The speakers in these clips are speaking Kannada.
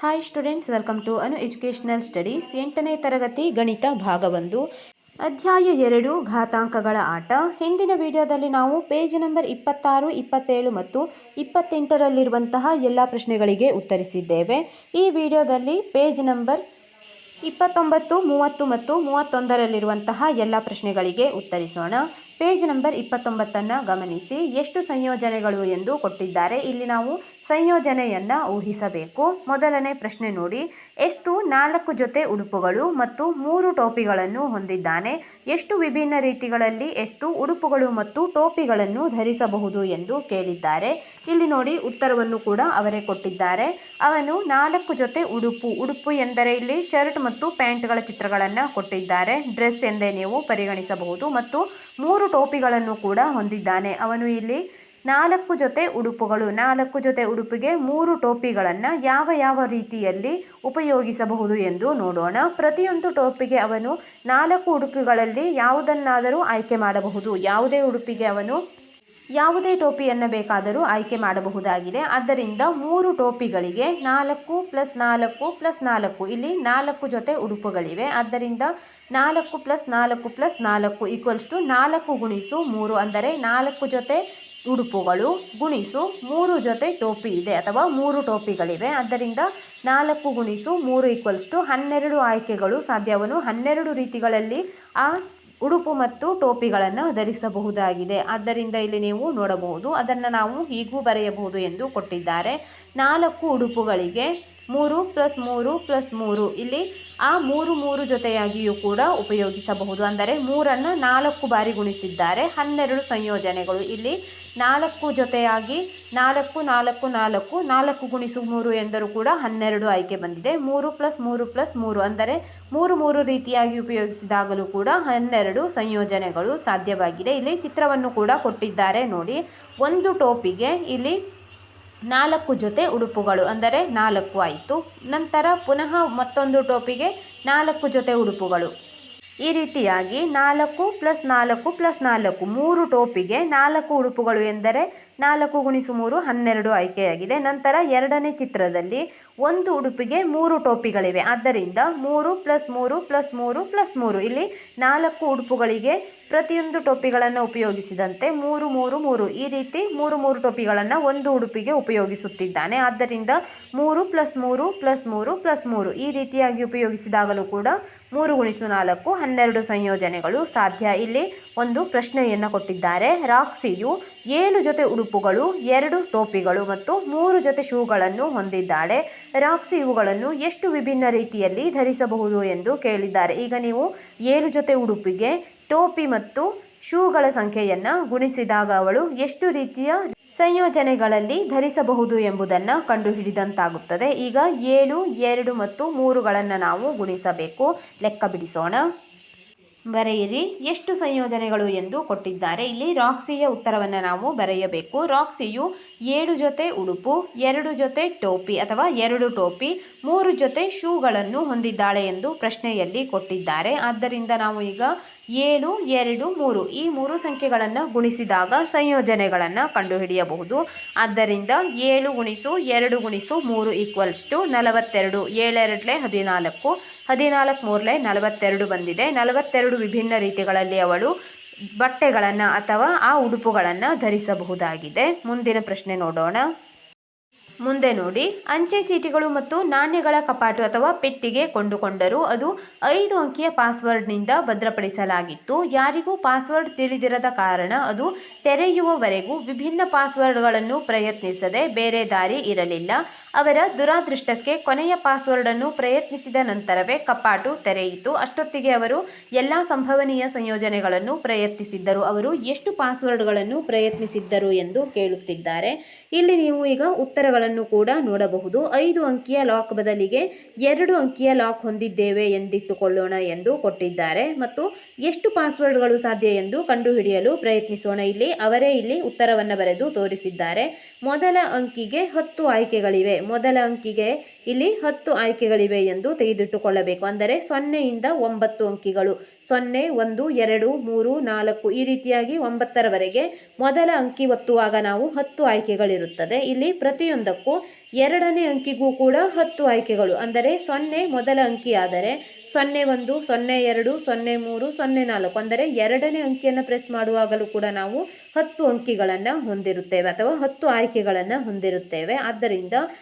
Hi students, welcome to Anu educational studies. 8ನೇ ತರಗತಿ ಗಣಿತ ಭಾಗ 1 ಅಧ್ಯಾಯ 2 ಘಾತಾಂಕಗಳ ಆಟ. ಹಿಂದಿನ ವಿಡಿಯೋದಲ್ಲಿ ನಾವು ಪೇಜ್ ನಂಬರ್ 26, 27 ಮತ್ತು 28ರಲ್ಲಿರುವಂತಹ ಎಲ್ಲ ಪ್ರಶ್ನೆಗಳಿಗೆ ಉತ್ತರಿಸಿದ್ದೇವೆ. ಈ ವಿಡಿಯೋದಲ್ಲಿ ಪೇಜ್ ನಂಬರ್ 29, 30 ಮತ್ತು 31ರಲ್ಲಿರುವಂತಹ ಎಲ್ಲ ಪ್ರಶ್ನೆಗಳಿಗೆ ಉತ್ತರಿಸೋಣ. ಪೇಜ್ ನಂಬರ್ 29ಅನ್ನು ಗಮನಿಸಿ. ಎಷ್ಟು ಸಂಯೋಜನೆಗಳು ಎಂದು ಕೊಟ್ಟಿದ್ದಾರೆ. ಇಲ್ಲಿ ನಾವು ಸಂಯೋಜನೆಯನ್ನು ಊಹಿಸಬೇಕು. ಮೊದಲನೇ ಪ್ರಶ್ನೆ ನೋಡಿ. ಎಷ್ಟು 4 ಜೊತೆ ಉಡುಪುಗಳು ಮತ್ತು 3 ಟೋಪಿಗಳನ್ನು ಹೊಂದಿದ್ದಾನೆ. ಎಷ್ಟು ವಿಭಿನ್ನ ರೀತಿಗಳಲ್ಲಿ ಎಷ್ಟು ಉಡುಪುಗಳು ಮತ್ತು ಟೋಪಿಗಳನ್ನು ಧರಿಸಬಹುದು ಎಂದು ಕೇಳಿದ್ದಾರೆ. ಇಲ್ಲಿ ನೋಡಿ, ಉತ್ತರವನ್ನು ಕೂಡ ಅವರೇ ಕೊಟ್ಟಿದ್ದಾರೆ. ಅವನು 4 ಜೊತೆ ಉಡುಪು ಎಂದರೆ ಇಲ್ಲಿ ಶರ್ಟ್ ಮತ್ತು ಪ್ಯಾಂಟ್ಗಳ ಚಿತ್ರಗಳನ್ನು ಕೊಟ್ಟಿದ್ದಾರೆ. ಡ್ರೆಸ್ ಎಂದೇ ನೀವು ಪರಿಗಣಿಸಬಹುದು. ಮತ್ತು 3 ಟೋಪಿಗಳನ್ನು ಕೂಡ ಹೊಂದಿದ್ದಾನೆ. ಅವನು ಇಲ್ಲಿ 4 ಜೊತೆ ಉಡುಪುಗಳು, 4 ಜೊತೆ ಉಡುಪಿಗೆ 3 ಟೋಪಿಗಳನ್ನು ಯಾವ ರೀತಿಯಲ್ಲಿ ಉಪಯೋಗಿಸಬಹುದು ಎಂದು ನೋಡೋಣ. ಪ್ರತಿಯೊಂದು ಟೋಪಿಗೆ ಅವನು 4 ಉಡುಪುಗಳಲ್ಲಿ ಯಾವುದನ್ನಾದರೂ ಆಯ್ಕೆ ಮಾಡಬಹುದು. ಯಾವುದೇ ಟೋಪಿಯನ್ನು ಬೇಕಾದರೂ ಆಯ್ಕೆ ಮಾಡಬಹುದಾಗಿದೆ. ಆದ್ದರಿಂದ 3 ಟೋಪಿಗಳಿಗೆ 4 + 4 + 4, ಇಲ್ಲಿ 4 ಜೊತೆ ಉಡುಪುಗಳಿವೆ. ಆದ್ದರಿಂದ 4 + 4 + 4 = 4 × 3, ಅಂದರೆ 4 ಜೊತೆ ಉಡುಪುಗಳು ಗುಣಿಸು 3 ಜೊತೆ ಟೋಪಿ ಇದೆ ಅಥವಾ 3 ಟೋಪಿಗಳಿವೆ. ಆದ್ದರಿಂದ 4 × 3 = 12 ಆಯ್ಕೆಗಳು ಸಾಧ್ಯ. ಅವನು 12 ರೀತಿಗಳಲ್ಲಿ ಆ ಉಡುಪು ಮತ್ತು ಟೋಪಿಗಳನ್ನು ಧರಿಸಬಹುದಾಗಿದೆ. ಆದ್ದರಿಂದ ಇಲ್ಲಿ ನೀವು ನೋಡಬಹುದು, ಅದನ್ನು ನಾವು ಹೀಗೂ ಬರೆಯಬಹುದು ಎಂದು ಕೊಟ್ಟಿದ್ದಾರೆ. 4 ಉಡುಪುಗಳಿಗೆ 3 + 3 + 3, ಇಲ್ಲಿ ಆ 3 ಜೊತೆಯಾಗಿಯೂ ಕೂಡ ಉಪಯೋಗಿಸಬಹುದು. ಅಂದರೆ 3ಅನ್ನು 4 ಬಾರಿ ಗುಣಿಸಿದ್ದಾರೆ. 12 ಸಂಯೋಜನೆಗಳು. ಇಲ್ಲಿ 4 ಜೊತೆಯಾಗಿ 4 4 4 4 × 3 ಎಂದರೂ ಕೂಡ 12 ಆಯ್ಕೆ ಬಂದಿದೆ. 3 + 3 + 3, ಅಂದರೆ 3 ರೀತಿಯಾಗಿ ಉಪಯೋಗಿಸಿದಾಗಲೂ ಕೂಡ 12 ಸಂಯೋಜನೆಗಳು ಸಾಧ್ಯವಾಗಿದೆ. ಇಲ್ಲಿ ಚಿತ್ರವನ್ನು ಕೂಡ ಕೊಟ್ಟಿದ್ದಾರೆ ನೋಡಿ. ಒಂದು ಟೋಪಿಗೆ ಇಲ್ಲಿ 4 ಜೊತೆ ಉಡುಪುಗಳು, ಅಂದರೆ 4 ಆಯಿತು. ನಂತರ ಪುನಃ ಮತ್ತೊಂದು ಟೋಪಿಗೆ 4 ಜೊತೆ ಉಡುಪುಗಳು. ಈ ರೀತಿಯಾಗಿ 4 + 4 + 4, 3 ಟೋಪಿಗೆ 4 ಉಡುಪುಗಳು ಎಂದರೆ 4 × 3 12 ಆಯ್ಕೆಯಾಗಿದೆ. ನಂತರ ಎರಡನೇ ಚಿತ್ರದಲ್ಲಿ ಒಂದು ಉಡುಪಿಗೆ 3 ಟೋಪಿಗಳಿವೆ. ಆದ್ದರಿಂದ 3 + 3 + 3 + 3, ಇಲ್ಲಿ 4 ಉಡುಪುಗಳಿಗೆ ಪ್ರತಿಯೊಂದು ಟೋಪಿಗಳನ್ನು ಉಪಯೋಗಿಸಿದಂತೆ 3 3 3, ಈ ರೀತಿ 3 ಟೋಪಿಗಳನ್ನು ಒಂದು ಉಡುಪಿಗೆ ಉಪಯೋಗಿಸುತ್ತಿದ್ದಾನೆ. ಆದ್ದರಿಂದ 3 + 3 + 3 + 3, ಈ ರೀತಿಯಾಗಿ ಉಪಯೋಗಿಸಿದಾಗಲೂ ಕೂಡ 3 × 4 12 ಸಂಯೋಜನೆಗಳು ಸಾಧ್ಯ. ಇಲ್ಲಿ ಒಂದು ಪ್ರಶ್ನೆಯನ್ನು ಕೊಟ್ಟಿದ್ದಾರೆ. ರಾಕ್ಸಿಯು 7 ಜೊತೆ ಉಡುಪುಗಳು, 2 ಟೋಪಿಗಳು ಮತ್ತು 3 ಜೊತೆ ಶೂಗಳನ್ನು ಹೊಂದಿದ್ದಾಳೆ. ರಾಕ್ಸಿ ಇವುಗಳನ್ನು ಎಷ್ಟು ವಿಭಿನ್ನ ರೀತಿಯಲ್ಲಿ ಧರಿಸಬಹುದು ಎಂದು ಕೇಳಿದ್ದಾರೆ. ಈಗ ನೀವು 7 ಜೊತೆ ಉಡುಪಿಗೆ ಟೋಪಿ ಮತ್ತು ಶೂಗಳ ಸಂಖ್ಯೆಯನ್ನು ಗುಣಿಸಿದಾಗ ಅವಳು ಎಷ್ಟು ರೀತಿಯ ಸಂಯೋಜನೆಗಳಲ್ಲಿ ಧರಿಸಬಹುದು ಎಂಬುದನ್ನು ಕಂಡುಹಿಡಿದಂತಾಗುತ್ತದೆ. ಈಗ 7, 2 ಮತ್ತು 3ಗಳನ್ನು ನಾವು ಗುಣಿಸಬೇಕು. ಲೆಕ್ಕ ಬಿಡಿಸೋಣ. ಬರೆಯಿರಿ. ಎಷ್ಟು ಸಂಯೋಜನೆಗಳು ಎಂದು ಕೊಟ್ಟಿದ್ದಾರೆ. ಇಲ್ಲಿ ರಾಕ್ಸಿಯ ಉತ್ತರವನ್ನು ನಾವು ಬರೆಯಬೇಕು. ರಾಕ್ಸಿಯು 7 ಜೊತೆ ಉಡುಪು, 2 ಜೊತೆ ಟೋಪಿ ಅಥವಾ 2 ಟೋಪಿ, 3 ಜೊತೆ ಶೂಗಳನ್ನು ಹೊಂದಿದ್ದಾಳೆ ಎಂದು ಪ್ರಶ್ನೆಯಲ್ಲಿ ಕೊಟ್ಟಿದ್ದಾರೆ. ಆದ್ದರಿಂದ ನಾವು ಈಗ 7, 2, 3 ಈ 3 ಸಂಖ್ಯೆಗಳನ್ನು ಗುಣಿಸಿದಾಗ ಸಂಯೋಜನೆಗಳನ್ನು ಕಂಡುಹಿಡಿಯಬಹುದು. ಆದ್ದರಿಂದ 7 × 2 × 3 = 42. 7 2 14, 14 3 42 ಬಂದಿದೆ. 42 ವಿಭಿನ್ನ ರೀತಿಗಳಲ್ಲಿ ಅವಳು ಬಟ್ಟೆಗಳನ್ನು ಅಥವಾ ಆ ಉಡುಪುಗಳನ್ನು ಧರಿಸಬಹುದಾಗಿದೆ. ಮುಂದಿನ ಪ್ರಶ್ನೆ ನೋಡೋಣ. ಮುಂದೆ ನೋಡಿ. ಅಂಚೆ ಚೀಟಿಗಳು ಮತ್ತು ನಾಣ್ಯಗಳ ಕಪಾಟು ಅಥವಾ ಪೆಟ್ಟಿಗೆ ಕೊಂಡುಕೊಂಡರು. ಅದು 5 ಅಂಕಿಯ ಪಾಸ್ವರ್ಡ್ನಿಂದ ಭದ್ರಪಡಿಸಲಾಗಿತ್ತು. ಯಾರಿಗೂ ಪಾಸ್ವರ್ಡ್ ತಿಳಿದಿರದ ಕಾರಣ ಅದು ತೆರೆಯುವವರೆಗೂ ವಿಭಿನ್ನ ಪಾಸ್ವರ್ಡ್ಗಳನ್ನು ಪ್ರಯತ್ನಿಸದೆ ಬೇರೆ ದಾರಿ ಇರಲಿಲ್ಲ. ಅವರ ದುರಾದೃಷ್ಟಕ್ಕೆ ಕೊನೆಯ ಪಾಸ್ವರ್ಡನ್ನು ಪ್ರಯತ್ನಿಸಿದ ನಂತರವೇ ಕಪಾಟು ತೆರೆಯಿತು. ಅಷ್ಟೊತ್ತಿಗೆ ಅವರು ಎಲ್ಲ ಸಂಭವನೀಯ ಸಂಯೋಜನೆಗಳನ್ನು ಪ್ರಯತ್ನಿಸಿದ್ದರು. ಅವರು ಎಷ್ಟು ಪಾಸ್ವರ್ಡ್ಗಳನ್ನು ಪ್ರಯತ್ನಿಸಿದ್ದರು ಎಂದು ಕೇಳುತ್ತಿದ್ದಾರೆ. ಇಲ್ಲಿ ನೀವು ಈಗ ಉತ್ತರಗಳನ್ನು ಕೂಡ ನೋಡಬಹುದು. 5 ಅಂಕಿಯ ಲಾಕ್ ಬದಲಿಗೆ 2 ಅಂಕಿಯ ಲಾಕ್ ಹೊಂದಿದ್ದೇವೆ ಎಂದಿಟ್ಟುಕೊಳ್ಳೋಣ ಎಂದು ಕೊಟ್ಟಿದ್ದಾರೆ. ಮತ್ತು ಎಷ್ಟು ಪಾಸ್ವರ್ಡ್ಗಳು ಸಾಧ್ಯ ಎಂದು ಕಂಡುಹಿಡಿಯಲು ಪ್ರಯತ್ನಿಸೋಣ. ಅವರೇ ಇಲ್ಲಿ ಉತ್ತರವನ್ನು ಬರೆದು ತೋರಿಸಿದ್ದಾರೆ. ಮೊದಲ ಅಂಕಿಗೆ 10 ಆಯ್ಕೆಗಳಿವೆ. ಮೊದಲ ಅಂಕಿಗೆ ಇಲ್ಲಿ 10 ಆಯ್ಕೆಗಳಿವೆ ಎಂದು ತೆಗೆದಿಟ್ಟುಕೊಳ್ಳಬೇಕು. ಅಂದರೆ 0 ಇಂದ 9 ಅಂಕಿಗಳು, 0 1 2 3 4 ಈ ರೀತಿಯಾಗಿ 9ರವರೆಗೆ ಮೊದಲ ಅಂಕಿ ಒತ್ತುವಾಗ ನಾವು 10 ಆಯ್ಕೆಗಳಿರುತ್ತದೆ. ಇಲ್ಲಿ ಪ್ರತಿಯೊಂದಕ್ಕೂ ಎರಡನೇ ಅಂಕಿಗೂ ಕೂಡ 10 ಆಯ್ಕೆಗಳು, ಅಂದರೆ 0 ಮೊದಲ ಅಂಕಿ ಆದರೆ 01, 02, 03, 04 ಅಂದರೆ ಎರಡನೇ ಅಂಕಿಯನ್ನು ಪ್ರೆಸ್ ಮಾಡುವಾಗಲೂ ಕೂಡ ನಾವು 10 ಅಂಕಿಗಳನ್ನು ಹೊಂದಿರುತ್ತೇವೆ ಅಥವಾ 10 ಆಯ್ಕೆಗಳನ್ನು ಹೊಂದಿರುತ್ತೇವೆ. ಆದ್ದರಿಂದ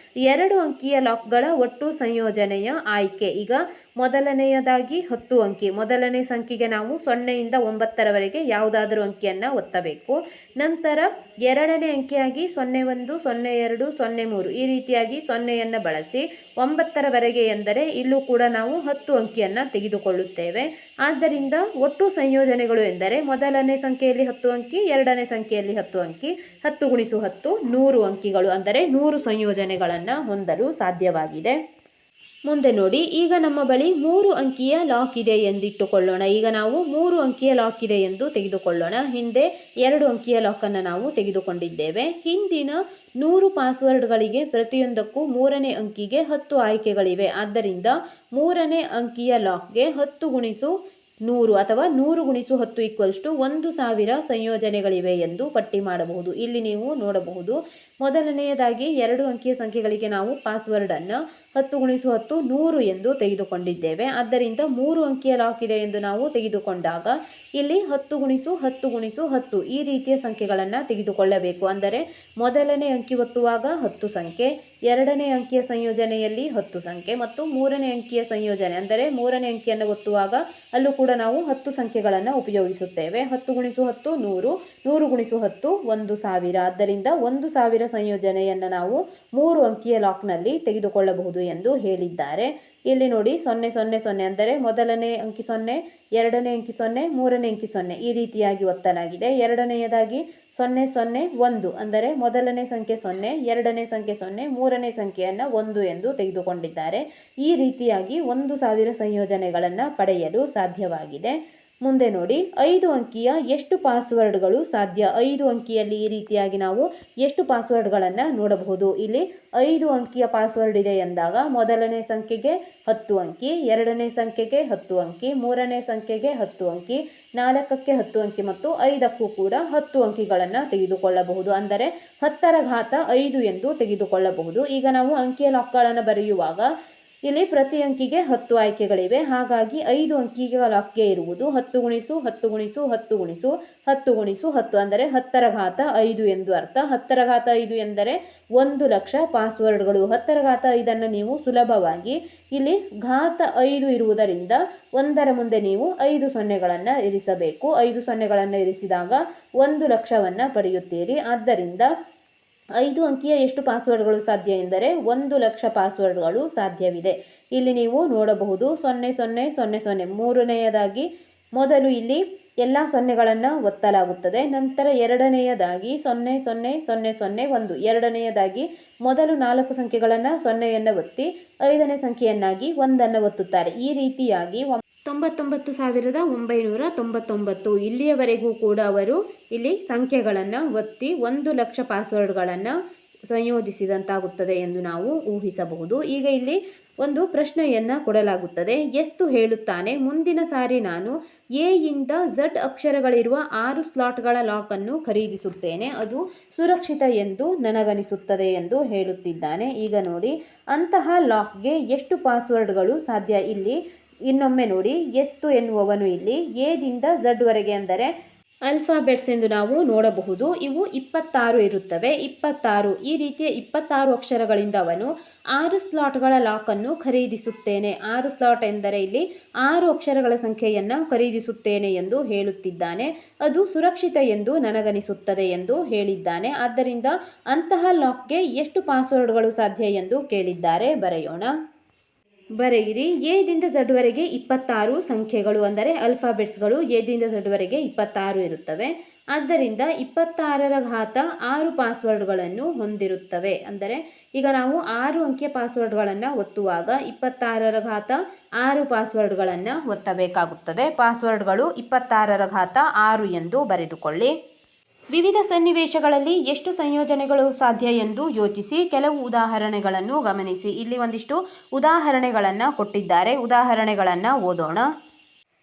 2 ಅಂಕಿಯ ಲಾಕ್ಗಳ ಒಟ್ಟು ಸಂಯೋಜನೆಯ ಆಯ್ಕೆ. ಈಗ ಮೊದಲನೆಯದಾಗಿ 10 ಅಂಕಿ, ಮೊದಲನೇ ಸಂಖ್ಯೆಗೆ ನಾವು 0 ಇಂದ 9ರವರೆಗೆ ಯಾವುದಾದರೂ ಅಂಕಿಯನ್ನು ಒತ್ತಬೇಕು. ನಂತರ ಎರಡನೇ ಅಂಕಿಯಾಗಿ 01, 02, 03 ಈ ರೀತಿಯಾಗಿ 0ಯನ್ನು ಬಳಸಿ 9ರವರೆಗೆ ಎಂದರೆ ಇಲ್ಲೂ ಕೂಡ ನಾವು 10 ಅಂಕಿಯನ್ನು ತೆಗೆದುಕೊಳ್ಳುತ್ತೇವೆ. ಆದ್ದರಿಂದ ಒಟ್ಟು ಸಂಯೋಜನೆಗಳು ಎಂದರೆ ಮೊದಲನೇ ಸಂಖ್ಯೆಯಲ್ಲಿ 10 ಅಂಕಿ, ಎರಡನೇ ಸಂಖ್ಯೆಯಲ್ಲಿ 10 ಅಂಕಿ, 10 × 10 100 ಅಂಕಿಗಳು, ಅಂದರೆ 100 ಸಂಯೋಜನೆಗಳನ್ನು ಹೊಂದಲು ಸಾಧ್ಯವಾಗಿದೆ. ಮುಂದೆ ನೋಡಿ, ಈಗ ನಮ್ಮ ಬಳಿ 3 ಅಂಕಿಯ ಲಾಕ್ ಇದೆ ಎಂದಿಟ್ಟುಕೊಳ್ಳೋಣ. ಈಗ ನಾವು 3 ಅಂಕಿಯ ಲಾಕ್ ಇದೆ ಎಂದು ತೆಗೆದುಕೊಳ್ಳೋಣ. ಹಿಂದೆ 2 ಅಂಕಿಯ ಲಾಕನ್ನು ನಾವು ತೆಗೆದುಕೊಂಡಿದ್ದೇವೆ. ಹಿಂದಿನ 100 ಪಾಸ್ವರ್ಡ್ಗಳಿಗೆ ಪ್ರತಿಯೊಂದಕ್ಕೂ 3ನೇ ಅಂಕಿಗೆ 10 ಆಯ್ಕೆಗಳಿವೆ. ಆದ್ದರಿಂದ 3ನೇ ಅಂಕಿಯ ಲಾಕ್ಗೆ 10 × 100 ಅಥವಾ 100 × 10 = 1000 ಸಂಯೋಜನೆಗಳಿವೆ ಎಂದು ಪಟ್ಟಿ ಮಾಡಬಹುದು. ಇಲ್ಲಿ ನೀವು ನೋಡಬಹುದು, ಮೊದಲನೆಯದಾಗಿ 2 ಅಂಕಿಯ ಸಂಖ್ಯೆಗಳಿಗೆ ನಾವು ಪಾಸ್ವರ್ಡನ್ನು 10 × 10 100 ಎಂದು ತೆಗೆದುಕೊಂಡಿದ್ದೇವೆ. ಆದ್ದರಿಂದ 3 ಅಂಕಿಯ ಲಾಕ್ ಇದೆ ಎಂದು ನಾವು ತೆಗೆದುಕೊಂಡಾಗ ಇಲ್ಲಿ 10 × 10 × 10 ಈ ರೀತಿಯ ಸಂಖ್ಯೆಗಳನ್ನು ತೆಗೆದುಕೊಳ್ಳಬೇಕು. ಅಂದರೆ ಮೊದಲನೇ ಅಂಕಿ ಒತ್ತುವಾಗ 10 ಸಂಖ್ಯೆ, ಎರಡನೇ ಅಂಕಿಯ ಸಂಯೋಜನೆಯಲ್ಲಿ 10 ಸಂಖ್ಯೆ ಮತ್ತು 3ನೇ ಅಂಕಿಯ ಸಂಯೋಜನೆ ಅಂದರೆ 3ನೇ ಅಂಕಿಯನ್ನು ಒತ್ತುವಾಗ ಅಲ್ಲೂ ಕೂಡ ನಾವು 10 ಸಂಖ್ಯೆಗಳನ್ನು ಉಪಯೋಗಿಸುತ್ತೇವೆ. 10 × 10 100, 100 × 10 1000. ಆದ್ದರಿಂದ 1000 ಸಂಯೋಜನೆಯನ್ನು ನಾವು 3 ಅಂಕಿಯ ಲಾಕ್ನಲ್ಲಿ ತೆಗೆದುಕೊಳ್ಳಬಹುದು ಎಂದು ಹೇಳಿದ್ದಾರೆ. ಇಲ್ಲಿ ನೋಡಿ 0 0 0 ಅಂದರೆ ಮೊದಲನೇ ಅಂಕಿ 0, ಎರಡನೇ ಅಂಕಿ 0, ಮೂರನೇ ಅಂಕಿ 0 ಈ ರೀತಿಯಾಗಿ ಒತ್ತಲಾಗಿದೆ. ಎರಡನೆಯದಾಗಿ 0 0 1 ಅಂದರೆ ಮೊದಲನೇ ಸಂಖ್ಯೆ 0, ಎರಡನೇ ಸಂಖ್ಯೆ 0, ಮೂರನೇ ಸಂಖ್ಯೆಯನ್ನು 1 ಎಂದು ತೆಗೆದುಕೊಂಡಿದ್ದಾರೆ. ಈ ರೀತಿಯಾಗಿ 1000 ಸಂಯೋಜನೆಗಳನ್ನು ಪಡೆಯಲು ಸಾಧ್ಯವಾಗಿದೆ. ಮುಂದೆ ನೋಡಿ, 5 ಅಂಕಿಯ ಎಷ್ಟು ಪಾಸ್ವರ್ಡ್ಗಳು ಸಾಧ್ಯ? 5 ಅಂಕಿಯಲ್ಲಿ ಈ ರೀತಿಯಾಗಿ ನಾವು ಎಷ್ಟು ಪಾಸ್ವರ್ಡ್ಗಳನ್ನು ನೋಡಬಹುದು. ಇಲ್ಲಿ 5 ಅಂಕಿಯ ಪಾಸ್ವರ್ಡ್ ಇದೆ ಎಂದಾಗ ಮೊದಲನೇ ಸಂಖ್ಯೆಗೆ 10 ಅಂಕಿ, ಎರಡನೇ ಸಂಖ್ಯೆಗೆ 10 ಅಂಕಿ, ಮೂರನೇ ಸಂಖ್ಯೆಗೆ 10 ಅಂಕಿ, 4ಕ್ಕೆ 10 ಅಂಕಿ ಮತ್ತು 5ಕ್ಕೂ ಕೂಡ 10 ಅಂಕಿಗಳನ್ನು ತೆಗೆದುಕೊಳ್ಳಬಹುದು. ಅಂದರೆ 10⁵5 ಎಂದು ತೆಗೆದುಕೊಳ್ಳಬಹುದು. ಈಗ ನಾವು ಅಂಕಿಯ ಲಾಕ್ಗಳನ್ನು ಬರೆಯುವಾಗ ಇಲ್ಲಿ ಪ್ರತಿ ಅಂಕಿಗೆ 10 ಆಯ್ಕೆಗಳಿವೆ. ಹಾಗಾಗಿ 5 ಅಂಕಿಗಳ ಲಾಕ್ಗೆ ಇರುವುದು 10 × 10 × 10 × 10 × 10 ಅಂದರೆ 10⁵5 ಎಂದು ಅರ್ಥ. 10⁵5 ಎಂದರೆ 1,00,000 ಪಾಸ್ವರ್ಡ್ಗಳು. 10⁵5 ನೀವು ಸುಲಭವಾಗಿ ಇಲ್ಲಿ ಘಾತ 5 ಇರುವುದರಿಂದ 1ರ ಮುಂದೆ ನೀವು 5 ಸೊನ್ನೆಗಳನ್ನು ಇರಿಸಬೇಕು. 5 ಸೊನ್ನೆಗಳನ್ನು ಇರಿಸಿದಾಗ 1,00,000ವನ್ನು ಪಡೆಯುತ್ತೀರಿ. ಆದ್ದರಿಂದ 5 ಅಂಕಿಯ ಎಷ್ಟು ಪಾಸ್ವರ್ಡ್ಗಳು ಸಾಧ್ಯ ಎಂದರೆ 1,00,000 ಪಾಸ್ವರ್ಡ್ಗಳು ಸಾಧ್ಯವಿದೆ. ಇಲ್ಲಿ ನೀವು ನೋಡಬಹುದು 0 0 0 0 ಮೂರನೆಯದಾಗಿ ಮೊದಲು ಇಲ್ಲಿ ಎಲ್ಲ ಸೊನ್ನೆಗಳನ್ನು ಒತ್ತಲಾಗುತ್ತದೆ. ನಂತರ ಎರಡನೆಯದಾಗಿ 0 0 0 0 1, ಎರಡನೆಯದಾಗಿ ಮೊದಲು 4 ಸಂಖ್ಯೆಗಳನ್ನು 0ಯನ್ನು ಒತ್ತಿ 5ನೇ ಸಂಖ್ಯೆಯನ್ನಾಗಿ 1ಅನ್ನು ಒತ್ತುತ್ತಾರೆ. ಈ ರೀತಿಯಾಗಿ 99,999 ಇಲ್ಲಿಯವರೆಗೂ ಕೂಡ ಅವರು ಇಲ್ಲಿ ಸಂಖ್ಯೆಗಳನ್ನು ಒತ್ತಿ 1,00,000 ಪಾಸ್ವರ್ಡ್ಗಳನ್ನು ಸಂಯೋಜಿಸಿದಂತಾಗುತ್ತದೆ ಎಂದು ನಾವು ಊಹಿಸಬಹುದು. ಈಗ ಇಲ್ಲಿ ಒಂದು ಪ್ರಶ್ನೆಯನ್ನು ಕೊಡಲಾಗುತ್ತದೆ. ಎಷ್ಟು ಹೇಳುತ್ತಾನೆ, ಮುಂದಿನ ಸಾರಿ ನಾನು ಎ ಇಂದ ಝಡ್ ಅಕ್ಷರಗಳಿರುವ 6 ಸ್ಲಾಟ್ಗಳ ಲಾಕನ್ನು ಖರೀದಿಸುತ್ತೇನೆ, ಅದು ಸುರಕ್ಷಿತ ಎಂದು ನನಗನಿಸುತ್ತದೆ ಎಂದು ಹೇಳುತ್ತಿದ್ದಾನೆ. ಈಗ ನೋಡಿ, ಅಂತಹ ಲಾಕ್ಗೆ ಎಷ್ಟು ಪಾಸ್ವರ್ಡ್ಗಳು ಸಾಧ್ಯ? ಇಲ್ಲಿ ಇನ್ನೊಮ್ಮೆ ನೋಡಿ, ಎಷ್ಟು ಎನ್ನುವವನು ಇಲ್ಲಿ ಎ ದಿಂದ ಝಡ್ ವರೆಗೆ ಅಂದರೆ ಅಲ್ಫಾಬೆಟ್ಸ್ ಎಂದು ನಾವು ನೋಡಬಹುದು. ಇವು 26 ಇರುತ್ತವೆ. 26 ಈ ರೀತಿಯ 26 ಅಕ್ಷರಗಳಿಂದ ಅವನು 6 ಸ್ಲಾಟ್ಗಳ ಲಾಕನ್ನು ಖರೀದಿಸುತ್ತೇನೆ. 6 ಸ್ಲಾಟ್ ಎಂದರೆ ಇಲ್ಲಿ 6 ಅಕ್ಷರಗಳ ಸಂಖ್ಯೆಯನ್ನು ಖರೀದಿಸುತ್ತೇನೆ ಎಂದು ಹೇಳುತ್ತಿದ್ದಾನೆ. ಅದು ಸುರಕ್ಷಿತ ಎಂದು ನನಗನಿಸುತ್ತದೆ ಎಂದು ಹೇಳಿದ್ದಾನೆ. ಆದ್ದರಿಂದ ಅಂತಹ ಲಾಕ್ಗೆ ಎಷ್ಟು ಪಾಸ್ವರ್ಡ್ಗಳು ಸಾಧ್ಯ ಎಂದು ಕೇಳಿದ್ದಾರೆ. ಬರೆಯೋಣ. ಬರೆಯಿರಿ. ಎ ದಿಂದ ಝಡ್ ವರೆಗೆ 26 ಸಂಖ್ಯೆಗಳು ಅಂದರೆ ಅಲ್ಫಾಬೆಟ್ಸ್ಗಳು ಎ ದಿಂದ ಝಡ್ ವರೆಗೆ 26 ಇರುತ್ತವೆ. ಆದ್ದರಿಂದ 26�6 ಪಾಸ್ವರ್ಡ್ಗಳನ್ನು ಹೊಂದಿರುತ್ತವೆ. ಅಂದರೆ ಈಗ ನಾವು 6 ಅಂಕಿಯ ಪಾಸ್ವರ್ಡ್ಗಳನ್ನು ಒತ್ತುವಾಗ 26�6 ಪಾಸ್ವರ್ಡ್ಗಳನ್ನು ಒತ್ತಬೇಕಾಗುತ್ತದೆ. ಪಾಸ್ವರ್ಡ್ಗಳು 26�6 ಎಂದು ಬರೆದುಕೊಳ್ಳಿ. ವಿವಿಧ ಸನ್ನಿವೇಶಗಳಲ್ಲಿ ಎಷ್ಟು ಸಂಯೋಜನೆಗಳು ಸಾಧ್ಯ ಎಂದು ಯೋಚಿಸಿ. ಕೆಲವು ಉದಾಹರಣೆಗಳನ್ನು ಗಮನಿಸಿ. ಇಲ್ಲಿ ಒಂದಿಷ್ಟು ಉದಾಹರಣೆಗಳನ್ನು ಕೊಟ್ಟಿದ್ದಾರೆ. ಉದಾಹರಣೆಗಳನ್ನು ಓದೋಣ.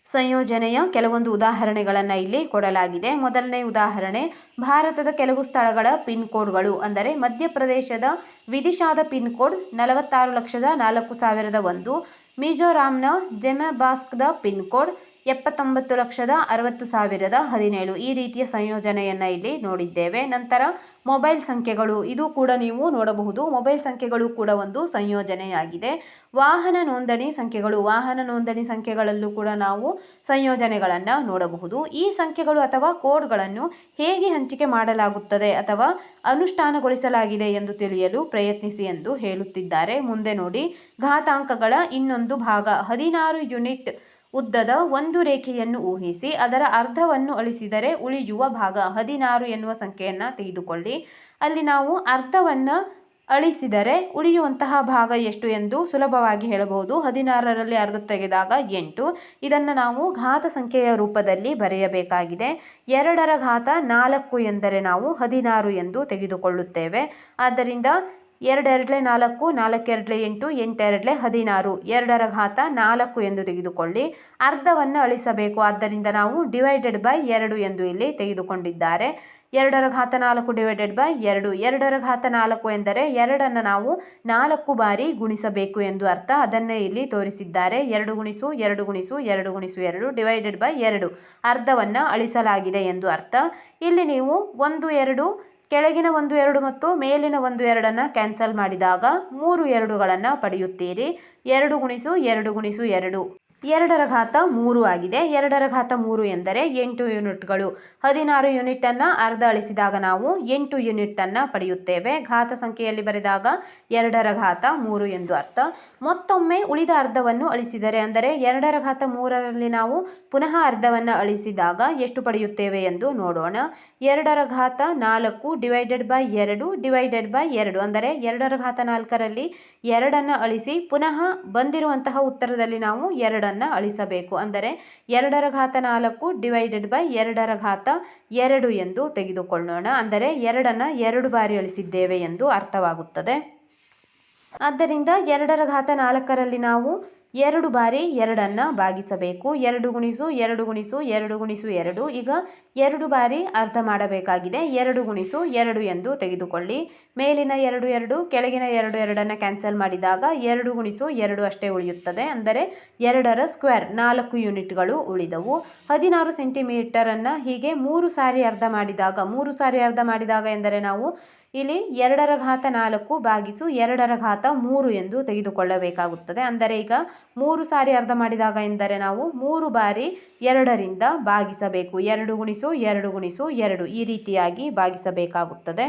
ಸಂಯೋಜನೆಯ ಕೆಲವೊಂದು ಉದಾಹರಣೆಗಳನ್ನು ಇಲ್ಲಿ ಕೊಡಲಾಗಿದೆ. ಮೊದಲನೇ ಉದಾಹರಣೆ, ಭಾರತದ ಕೆಲವು ಸ್ಥಳಗಳ ಪಿನ್ ಕೋಡ್ಗಳು ಅಂದರೆ ಮಧ್ಯಪ್ರದೇಶದ ವಿದಿಶಾದ ಪಿನ್ ಕೋಡ್ 46,04,001, ಮಿಜೋರಾಂನ ಜೆಮೆಬಾಸ್ಕ್ದ ಪಿನ್ ಕೋಡ್ 79,60,017. ಈ ರೀತಿಯ ಸಂಯೋಜನೆಯನ್ನು ಇಲ್ಲಿ ನೋಡಿದ್ದೇವೆ. ನಂತರ ಮೊಬೈಲ್ ಸಂಖ್ಯೆಗಳು, ಇದು ಕೂಡ ನೀವು ನೋಡಬಹುದು. ಮೊಬೈಲ್ ಸಂಖ್ಯೆಗಳು ಕೂಡ ಒಂದು ಸಂಯೋಜನೆಯಾಗಿದೆ. ವಾಹನ ನೋಂದಣಿ ಸಂಖ್ಯೆಗಳು, ವಾಹನ ನೋಂದಣಿ ಸಂಖ್ಯೆಗಳಲ್ಲೂ ಕೂಡ ನಾವು ಸಂಯೋಜನೆಗಳನ್ನು ನೋಡಬಹುದು. ಈ ಸಂಖ್ಯೆಗಳು ಅಥವಾ ಕೋಡ್ಗಳನ್ನು ಹೇಗೆ ಹಂಚಿಕೆ ಮಾಡಲಾಗುತ್ತದೆ ಅಥವಾ ಅನುಷ್ಠಾನಗೊಳಿಸಲಾಗಿದೆ ಎಂದು ತಿಳಿಯಲು ಪ್ರಯತ್ನಿಸಿ ಎಂದು ಹೇಳುತ್ತಿದ್ದಾರೆ. ಮುಂದೆ ನೋಡಿ, ಘಾತಾಂಕಗಳ ಇನ್ನೊಂದು ಭಾಗ 16 ಯೂನಿಟ್ ಉದ್ದದ ಒಂದು ರೇಖೆಯನ್ನು ಊಹಿಸಿ ಅದರ ಅರ್ಧವನ್ನು ಅಳಿಸಿದರೆ ಉಳಿಯುವ ಭಾಗ 16 ಎನ್ನುವ ಸಂಖ್ಯೆಯನ್ನು ತೆಗೆದುಕೊಳ್ಳಿ. ಅಲ್ಲಿ ನಾವು ಅರ್ಧವನ್ನು ಅಳಿಸಿದರೆ ಉಳಿಯುವಂತಹ ಭಾಗ ಎಷ್ಟು ಎಂದು ಸುಲಭವಾಗಿ ಹೇಳಬಹುದು. 16ರಲ್ಲಿ ಅರ್ಧ ತೆಗೆದಾಗ 8. ಇದನ್ನು ನಾವು ಘಾತ ಸಂಖ್ಯೆಯ ರೂಪದಲ್ಲಿ ಬರೆಯಬೇಕಾಗಿದೆ. 2ರ ಘಾತ 4 ಎಂದರೆ ನಾವು 16 ಎಂದು ತೆಗೆದುಕೊಳ್ಳುತ್ತೇವೆ. ಆದ್ದರಿಂದ 2 2 4, 4 2 8, 8 2 16, 2ರ ಘಾತ 4 ಎಂದು ತೆಗೆದುಕೊಳ್ಳಿ. ಅರ್ಧವನ್ನು ಅಳಿಸಬೇಕು, ಆದ್ದರಿಂದ ನಾವು ಡಿವೈಡೆಡ್ ಬೈ 2 ಎಂದು ಇಲ್ಲಿ ತೆಗೆದುಕೊಂಡಿದ್ದಾರೆ. 2ರ ಘಾತ 4 ಡಿವೈಡೆಡ್ ಬೈ 2. 2ರ ಘಾತ 4 ಎಂದರೆ 2ಅನ್ನು ನಾವು 4 ಬಾರಿ ಗುಣಿಸಬೇಕು ಎಂದು ಅರ್ಥ. ಅದನ್ನೇ ಇಲ್ಲಿ ತೋರಿಸಿದ್ದಾರೆ. 2 ಗುಣಿಸು 2 ಗುಣಿಸು 2 ಗುಣಿಸು 2 ಡಿವೈಡೆಡ್ ಬೈ 2. ಅರ್ಧವನ್ನು ಅಳಿಸಲಾಗಿದೆ ಎಂದು ಅರ್ಥ. ಇಲ್ಲಿ ನೀವು 1 2 ಕೆಳಗಿನ 1 2 ಮತ್ತು ಮೇಲಿನ 1 2 ಕ್ಯಾನ್ಸಲ್ ಮಾಡಿದಾಗ 3 2ಗಳನ್ನು ಪಡೆಯುತ್ತೀರಿ. 2 ಗುಣಿಸು 2 ಗುಣಿಸು 2, 2ರ ಘಾತ 3 ಆಗಿದೆ. 2ರ ಘಾತ 3 ಎಂದರೆ 8 ಯೂನಿಟ್ಗಳು. 16 ಯೂನಿಟನ್ನು ಅರ್ಧ ಅಳಿಸಿದಾಗ ನಾವು 8 ಯೂನಿಟನ್ನು ಪಡೆಯುತ್ತೇವೆ. ಘಾತ ಸಂಖ್ಯೆಯಲ್ಲಿ ಬರೆದಾಗ 2ರ ಘಾತ 3 ಎಂದು ಅರ್ಥ. ಮತ್ತೊಮ್ಮೆ ಉಳಿದ ಅರ್ಧವನ್ನು ಅಳಿಸಿದರೆ ಅಂದರೆ 2ರ ಘಾತ 3ರಲ್ಲಿ ನಾವು ಪುನಃ ಅರ್ಧವನ್ನು ಅಳಿಸಿದಾಗ ಎಷ್ಟು ಪಡೆಯುತ್ತೇವೆ ಎಂದು ನೋಡೋಣ. 2ರ ಘಾತ 4 ಡಿವೈಡೆಡ್ ಬೈ 2 ಡಿವೈಡೆಡ್ ಬೈ 2 ಅಂದರೆ 2ರ ಘಾತ 4ರಲ್ಲಿ 2ಅನ್ನು ಅಳಿಸಿ ಪುನಃ ಬಂದಿರುವಂತಹ ಉತ್ತರದಲ್ಲಿ ನಾವು 2 ಅಳಿಸಬೇಕು. ಅಂದರೆ 2ರ ಘಾತ 4 ಡಿವೈಡೆಡ್ ಬೈ 2ರ ಘಾತ 2 ಎಂದು ತೆಗೆದುಕೊಳ್ಳೋಣ. ಅಂದರೆ 2ಅನ್ನು 2 ಬಾರಿ ಅಳಿಸಿದ್ದೇವೆ ಎಂದು ಅರ್ಥವಾಗುತ್ತದೆ. ಆದ್ದರಿಂದ 2ರ ಘಾತ 4ರಲ್ಲಿ ನಾವು 2 ಬಾರಿ 2ಅನ್ನು ಭಾಗಿಸಬೇಕು. 2 ಗುಣಿಸು 2 ಗುಣಿಸು 2 ಗುಣಿಸು 2. ಈಗ 2 ಬಾರಿ ಅರ್ಧ ಮಾಡಬೇಕಾಗಿದೆ. 2 ಗುಣಿಸು 2 ಎಂದು ತೆಗೆದುಕೊಳ್ಳಿ. ಮೇಲಿನ 2 2 ಕೆಳಗಿನ 2 2ಅನ್ನು ಕ್ಯಾನ್ಸಲ್ ಮಾಡಿದಾಗ 2 ಗುಣಿಸು 2 ಅಷ್ಟೇ ಉಳಿಯುತ್ತದೆ. ಅಂದರೆ 2ರ ಸ್ಕ್ವೇರ್ 4 ಯೂನಿಟ್ಗಳು ಉಳಿದವು. 16 ಸೆಂಟಿಮೀಟರನ್ನು ಹೀಗೆ 3 ಸಾರಿ ಅರ್ಧ ಮಾಡಿದಾಗ, 3 ಸಾರಿ ಅರ್ಧ ಮಾಡಿದಾಗ ಎಂದರೆ ನಾವು ಇಲ್ಲಿ 2ರ ಘಾತ 4 ಭಾಗಿಸು 2ರ ಘಾತ 3 ಎಂದು ತೆಗೆದುಕೊಳ್ಳಬೇಕಾಗುತ್ತದೆ. ಅಂದರೆ ಈಗ 3 ಸಾರಿ ಅರ್ಧ ಮಾಡಿದಾಗ ಎಂದರೆ ನಾವು 3 ಬಾರಿ 2ರಿಂದ ಭಾಗಿಸಬೇಕು. 2 ಗುಣಿಸು 2 ಗುಣಿಸು 2 ಈ ರೀತಿಯಾಗಿ ಭಾಗಿಸಬೇಕಾಗುತ್ತದೆ.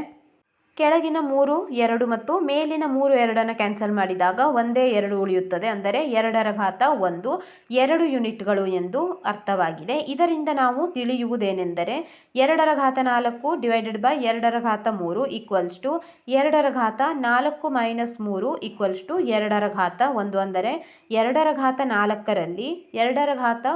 ಕೆಳಗಿನ 3 2 ಮತ್ತು ಮೇಲಿನ 3 2ಅನ್ನು ಕ್ಯಾನ್ಸಲ್ ಮಾಡಿದಾಗ ಒಂದೇ 2 ಉಳಿಯುತ್ತದೆ. ಅಂದರೆ 2ರ ಘಾತ 1 2 ಯೂನಿಟ್ಗಳು ಎಂದು ಅರ್ಥವಾಗಿದೆ. ಇದರಿಂದ ನಾವು ತಿಳಿಯುವುದೇನೆಂದರೆ 2ರ ಘಾತ 4 ಡಿವೈಡೆಡ್ ಬೈ 2ರ ಘಾತ 3 ಈಕ್ವಲ್ಸ್ ಟು 2ರ ಘಾತ 4 ಮೈನಸ್ 3 ಈಕ್ವಲ್ಸ್ ಟು 2ರ ಘಾತ 1. ಅಂದರೆ 2ರ ಘಾತ 4ರಲ್ಲಿ 2ರ ಘಾತ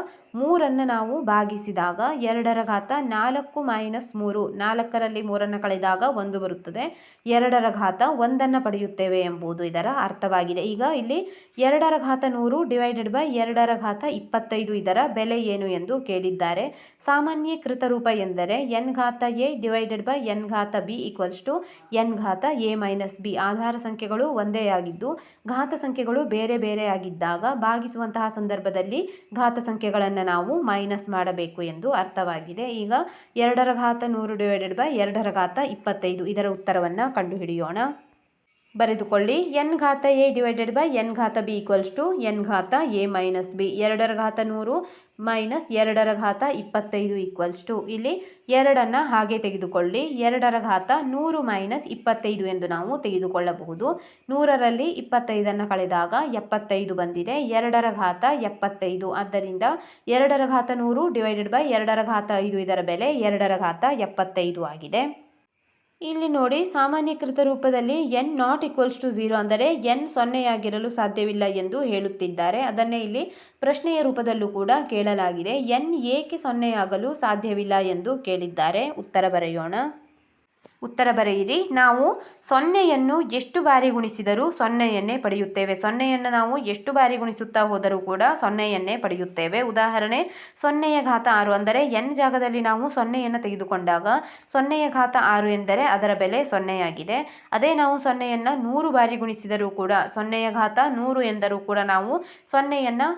3ಅನ್ನು ನಾವು ಭಾಗಿಸಿದಾಗ 2ರ ಘಾತ 4 ಮೈನಸ್ 3, 4ರಲ್ಲಿ 3ಅನ್ನು ಕಳೆದಾಗ 1 ಬರುತ್ತದೆ. 2ರ ಘಾತ 1ಅನ್ನು ಪಡೆಯುತ್ತೇವೆ ಎಂಬುದು ಇದರ ಅರ್ಥವಾಗಿದೆ. ಈಗ ಇಲ್ಲಿ 2ರ ಘಾತ 100 ಡಿವೈಡೆಡ್ ಬೈ 2ರ ಘಾತ 25 ಇದರ ಬೆಲೆ ಏನು ಎಂದು ಕೇಳಿದ್ದಾರೆ. ಸಾಮಾನ್ಯೀಕೃತ ರೂಪ ಎಂದರೆ ಎನ್ ಘಾತ ಎ ಡಿವೈಡೆಡ್ ಬೈ ಎನ್ ಘಾತ ಬಿ ಈಕ್ವಲ್ಸ್ ಟು ಎನ್ ಘಾತ ಎ ಮೈನಸ್ ಬಿ. ಆಧಾರ ಸಂಖ್ಯೆಗಳು ಒಂದೇ ಆಗಿದ್ದು ಘಾತ ಸಂಖ್ಯೆಗಳು ಬೇರೆ ಬೇರೆ ಆಗಿದ್ದಾಗ ಭಾಗಿಸುವಂತಹ ಸಂದರ್ಭದಲ್ಲಿ ಘಾತ ಸಂಖ್ಯೆಗಳನ್ನು ನಾವು ಮೈನಸ್ ಮಾಡಬೇಕು ಎಂದು ಅರ್ಥವಾಗಿದೆ. ಈಗ 2ರ ಘಾತ 100 ಡಿವೈಡೆಡ್ ಬೈ 2ರ ಘಾತ 25 ಇದರ ಉತ್ತರವನ್ನು ಕಂಡುಹಿಡಿಯೋಣ. ಬರೆದುಕೊಳ್ಳಿ. ಎನ್ ಘಾತ ಎ ಡಿವೈಡೆಡ್ ಬೈ ಎನ್ ಘಾತ ಬಿ ಈಕ್ವಲ್ಸ್ ಟು ಎನ್ ಘಾತ ಎ ಮೈನಸ್ ಬಿ. 2ರ ಘಾತ 100 ಮೈನಸ್ 2ರ ಘಾತ 25 ಈಕ್ವಲ್ಸ್ ಟು ಇಲ್ಲಿ 2ಅನ್ನು ಹಾಗೆ ತೆಗೆದುಕೊಳ್ಳಿ. 2ರ ಘಾತ 100 ಮೈನಸ್ 25 ಎಂದು ನಾವು ತೆಗೆದುಕೊಳ್ಳಬಹುದು. 100ರಲ್ಲಿ 25ಅನ್ನು ಕಳೆದಾಗ 75 ಬಂದಿದೆ. 2ರ ಘಾತ 75. ಆದ್ದರಿಂದ 2ರ ಘಾತ 100 ಡಿವೈಡೆಡ್ ಬೈ 2ರ ಘಾತ 5 ಇದರ ಬೆಲೆ 2ರ ಘಾತ 75 ಆಗಿದೆ. ಇಲ್ಲಿ ನೋಡಿ, ಸಾಮಾನ್ಯೀಕೃತ ರೂಪದಲ್ಲಿ ಎನ್ ನಾಟ್ ಈಕ್ವಲ್ಸ್ ಟು 0 ಅಂದರೆ ಎನ್ ಸೊನ್ನೆಯಾಗಿರಲು ಸಾಧ್ಯವಿಲ್ಲ ಎಂದು ಹೇಳುತ್ತಿದ್ದಾರೆ. ಅದನ್ನೇ ಇಲ್ಲಿ ಪ್ರಶ್ನೆಯ ರೂಪದಲ್ಲೂ ಕೂಡ ಕೇಳಲಾಗಿದೆ. ಎನ್ ಏಕೆ ಸೊನ್ನೆಯಾಗಲು ಸಾಧ್ಯವಿಲ್ಲ ಎಂದು ಕೇಳಿದ್ದಾರೆ. ಉತ್ತರ ಬರೆಯೋಣ. ಉತ್ತರ ಬರೆಯಿರಿ. ನಾವು ಸೊನ್ನೆಯನ್ನು ಎಷ್ಟು ಬಾರಿ ಗುಣಿಸಿದರೂ ಸೊನ್ನೆಯನ್ನೇ ಪಡೆಯುತ್ತೇವೆ. ಸೊನ್ನೆಯನ್ನು ನಾವು ಎಷ್ಟು ಬಾರಿ ಗುಣಿಸುತ್ತಾ ಹೋದರೂ ಕೂಡ ಸೊನ್ನೆಯನ್ನೇ ಪಡೆಯುತ್ತೇವೆ. ಉದಾಹರಣೆ 0 ಘಾತ 6 ಅಂದರೆ n ಜಾಗದಲ್ಲಿ ನಾವು ಸೊನ್ನೆಯನ್ನು ತೆಗೆದುಕೊಂಡಾಗ 0 ಘಾತ 6 ಎಂದರೆ ಅದರ ಬೆಲೆ 0 ಆಗಿದೆ. ಅದೇ ನಾವು ಸೊನ್ನೆಯನ್ನು 100 ಬಾರಿ ಗುಣಿಸಿದರೂ ಕೂಡ 0 ಘಾತ 100 ಎಂದರೂ ಕೂಡ ನಾವು ಸೊನ್ನೆಯನ್ನು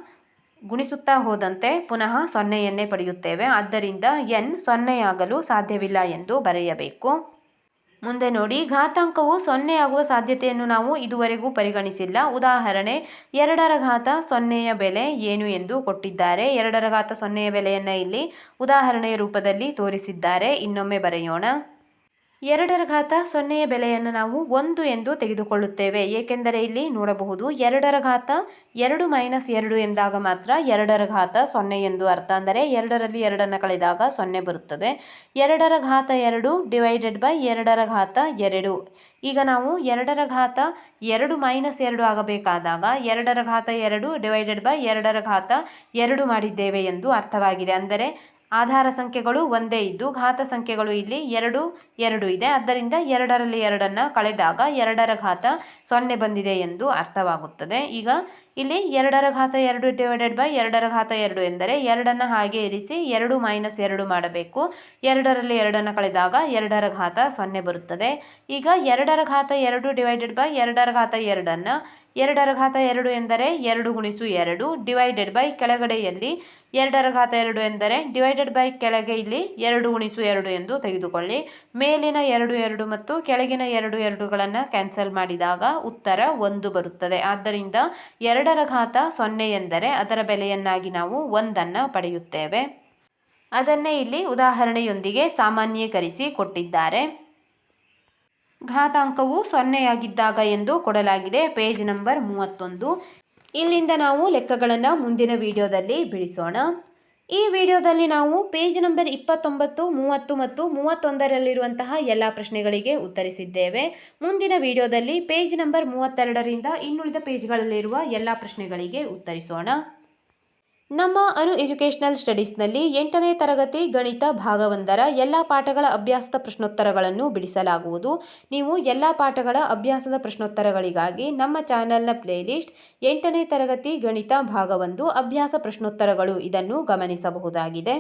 ಗುಣಿಸುತ್ತಾ ಹೋದಂತೆ ಪುನಃ ಸೊನ್ನೆಯನ್ನೇ ಪಡೆಯುತ್ತೇವೆ. ಆದ್ದರಿಂದ n 0 ಆಗಲು ಸಾಧ್ಯವಿಲ್ಲ ಎಂದು ಬರೆಯಬೇಕು. ಮುಂದೆ ನೋಡಿ, ಘಾತಾಂಕವು 0 ಆಗುವ ಸಾಧ್ಯತೆಯನ್ನು ನಾವು ಇದುವರೆಗೂ ಪರಿಗಣಿಸಿಲ್ಲ. ಉದಾಹರಣೆ 2 ರ ಘಾತ 0ಯ ಬೆಲೆ ಏನು ಎಂದು ಕೊಟ್ಟಿದ್ದಾರೆ. 2 ರ ಘಾತ 0ಯ ಬೆಲೆಯನ್ನು ಇಲ್ಲಿ ಉದಾಹರಣೆಯ ರೂಪದಲ್ಲಿ ತೋರಿಸಿದ್ದಾರೆ. ಇನ್ನೊಮ್ಮೆ ಬರೆಯೋಣ. 2 ರ ಘಾತ 0ಯ ಬೆಲೆಯನ್ನು ನಾವು 1 ಎಂದು ತೆಗೆದುಕೊಳ್ಳುತ್ತೇವೆ. ಏಕೆಂದರೆ ಇಲ್ಲಿ ನೋಡಬಹುದು 2 ಮೈನಸ್ 2 ಎಂದಾಗ ಮಾತ್ರ 2 ರ ಘಾತ 0 ಎಂದು ಅರ್ಥ. ಅಂದರೆ 2ರಲ್ಲಿ 2ನ್ನು ಕಳೆದಾಗ 0 ಬರುತ್ತದೆ. 2 ರ ಘಾತ 2 ಡಿವೈಡೆಡ್ ಬೈ 2 ರ ಘಾತ 2. ಈಗ ನಾವು 2 ಮೈನಸ್ 2 ಆಗಬೇಕಾದಾಗ 2 ರ ಘಾತ 2 ಡಿವೈಡೆಡ್ ಬೈ 2 ಮಾಡಿದ್ದೇವೆ ಎಂದು ಅರ್ಥವಾಗಿದೆ. ಅಂದರೆ ಆಧಾರ ಸಂಖ್ಯೆಗಳು ಒಂದೇ ಇದ್ದು ಘಾತ ಸಂಖ್ಯೆಗಳು ಇಲ್ಲಿ 2 ಇದೆ. ಆದ್ದರಿಂದ 2ರಲ್ಲಿ 2ನ್ನು ಕಳೆದಾಗ 2 ರ ಘಾತ 0 ಬಂದಿದೆ ಎಂದು ಅರ್ಥವಾಗುತ್ತದೆ. ಈಗ ಇಲ್ಲಿ 2 ರ ಘಾತ 2 ಡಿವೈಡೆಡ್ ಬೈ 2 ಎಂದರೆ 2ನ್ನು ಹಾಗೆ ಇರಿಸಿ 2 ಮೈನಸ್ 2 ಮಾಡಬೇಕು. 2ರಲ್ಲಿ 2ನ್ನು ಕಳೆದಾಗ 2 ರ ಘಾತ 0 ಬರುತ್ತದೆ. ಈಗ 2 ರ ಘಾತ 2 ಡಿವೈಡೆಡ್ ಬೈ 2 2 ಎಂದರೆ 2 ಗುಣಿಸು 2 ಡಿವೈಡೆಡ್ ಬೈ ಕೆಳಗಡೆಯಲ್ಲಿ 2 ಎಂದರೆ ಡಿವೈಡೆಡ್ ಬೈ ಕೆಳಗೆ ಇಲ್ಲಿ 2 ಗುಣಿಸು 2 ಎಂದು ತೆಗೆದುಕೊಳ್ಳಿ. ಮೇಲಿನ 2 ಮತ್ತು ಕೆಳಗಿನ 2ಗಳನ್ನು ಕ್ಯಾನ್ಸಲ್ ಮಾಡಿದಾಗ ಉತ್ತರ 1 ಬರುತ್ತದೆ. ಆದ್ದರಿಂದ 2 ರ ಘಾತ 0 ಎಂದರೆ ಅದರ ಬೆಲೆಯನ್ನಾಗಿ ನಾವು 1 ಪಡೆಯುತ್ತೇವೆ. ಅದನ್ನೇ ಇಲ್ಲಿ ಉದಾಹರಣೆಯೊಂದಿಗೆ ಸಾಮಾನ್ಯೀಕರಿಸಿ ಕೊಟ್ಟಿದ್ದಾರೆ. ಘಾತಾಂಕವು 0 ಆಗಿದ್ದಾಗ ಎಂದು ಕೊಡಲಾಗಿದೆ. Page number 31. ಇಲ್ಲಿಂದ ನಾವು ಲೆಕ್ಕಗಳನ್ನು ಮುಂದಿನ ವಿಡಿಯೋದಲ್ಲಿ ಬಿಡಿಸೋಣ. ಈ ವಿಡಿಯೋದಲ್ಲಿ ನಾವು ಪೇಜ್ ನಂಬರ್ 29, 30 ಮತ್ತು 31ರಲ್ಲಿರುವಂತಹ ಎಲ್ಲ ಪ್ರಶ್ನೆಗಳಿಗೆ ಉತ್ತರಿಸಿದ್ದೇವೆ. ಮುಂದಿನ ವಿಡಿಯೋದಲ್ಲಿ ಪೇಜ್ ನಂಬರ್ 32ರಿಂದ ಇನ್ನುಳಿದ ಪೇಜ್ಗಳಲ್ಲಿರುವ ಎಲ್ಲ ಪ್ರಶ್ನೆಗಳಿಗೆ ಉತ್ತರಿಸೋಣ. ನಮ್ಮ ಅನು ಎಜುಕೇಷನಲ್ ಸ್ಟಡೀಸ್ನಲ್ಲಿ 8ನೇ ತರಗತಿ ಗಣಿತ ಭಾಗ 1ರ ಎಲ್ಲ ಪಾಠಗಳ ಅಭ್ಯಾಸದ ಪ್ರಶ್ನೋತ್ತರಗಳನ್ನು ಬಿಡಿಸಲಾಗುವುದು. ನೀವು ಎಲ್ಲ ಪಾಠಗಳ ಅಭ್ಯಾಸದ ಪ್ರಶ್ನೋತ್ತರಗಳಿಗಾಗಿ ನಮ್ಮ ಚಾನೆಲ್ನ ಪ್ಲೇಲಿಸ್ಟ್ 8ನೇ ತರಗತಿ ಗಣಿತ ಭಾಗ 1 ಅಭ್ಯಾಸ ಪ್ರಶ್ನೋತ್ತರಗಳು ಇದನ್ನು ಗಮನಿಸಬಹುದಾಗಿದೆ.